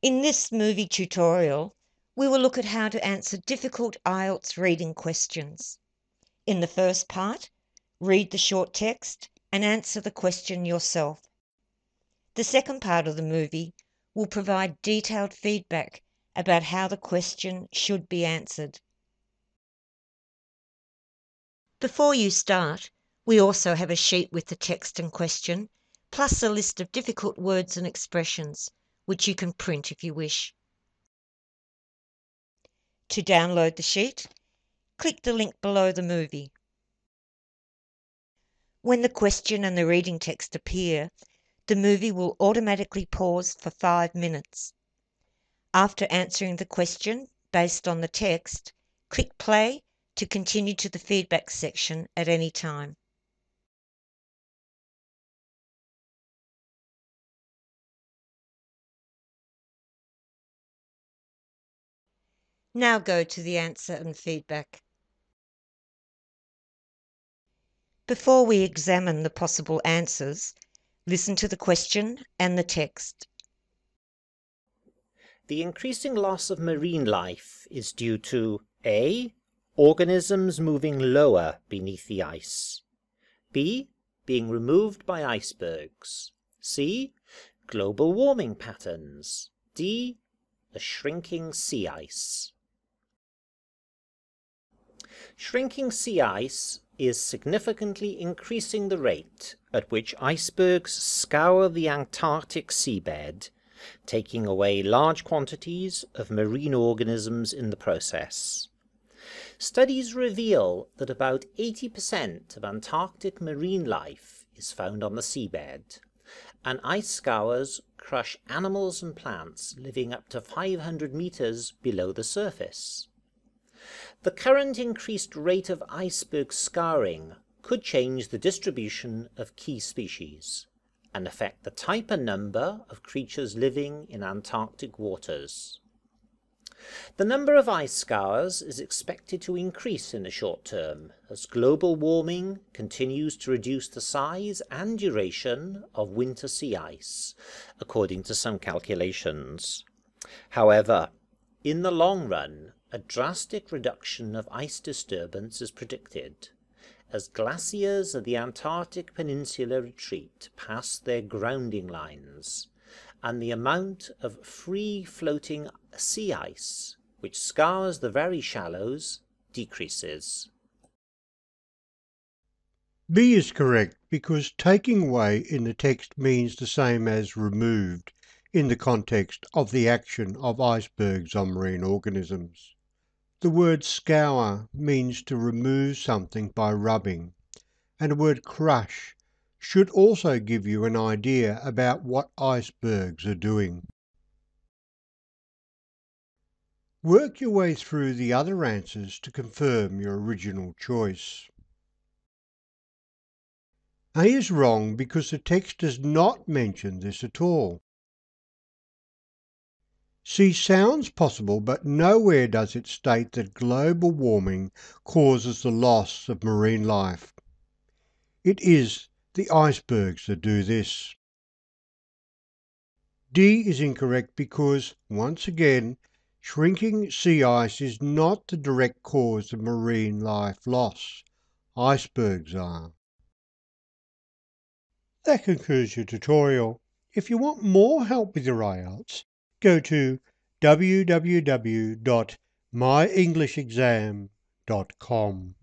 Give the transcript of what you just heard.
In this movie tutorial, we will look at how to answer difficult IELTS reading questions. In the first part, read the short text and answer the question yourself. The second part of the movie will provide detailed feedback about how the question should be answered. Before you start, we also have a sheet with the text and question, plus a list of difficult words and expressions, which you can print if you wish. To download the sheet, click the link below the movie. When the question and the reading text appear, the movie will automatically pause for 5 minutes. After answering the question based on the text, click play to continue to the feedback section at any time. Now go to the answer and feedback. Before we examine the possible answers, listen to the question and the text. The increasing loss of marine life is due to A. Organisms moving lower beneath the ice. B. Being removed by icebergs. C. Global warming patterns. D. The shrinking sea ice. Shrinking sea ice is significantly increasing the rate at which icebergs scour the Antarctic seabed, taking away large quantities of marine organisms in the process. Studies reveal that about 80% of Antarctic marine life is found on the seabed, and ice scours crush animals and plants living up to 500 meters below the surface. The current increased rate of iceberg scouring could change the distribution of key species and affect the type and number of creatures living in Antarctic waters. The number of ice scours is expected to increase in the short term as global warming continues to reduce the size and duration of winter sea ice, according to some calculations. However, in the long run, a drastic reduction of ice disturbance is predicted, as glaciers of the Antarctic Peninsula retreat past their grounding lines, and the amount of free-floating sea ice, which scours the very shallows, decreases. B is correct because taking away in the text means the same as removed in the context of the action of icebergs on marine organisms. The word scour means to remove something by rubbing, and the word crush should also give you an idea about what icebergs are doing. Work your way through the other answers to confirm your original choice. A is wrong because the text does not mention this at all. C sounds possible, but nowhere does it state that global warming causes the loss of marine life. It is the icebergs that do this. D is incorrect because, once again, shrinking sea ice is not the direct cause of marine life loss. Icebergs are. That concludes your tutorial. If you want more help with your IELTS, go to www.myenglishexam.com.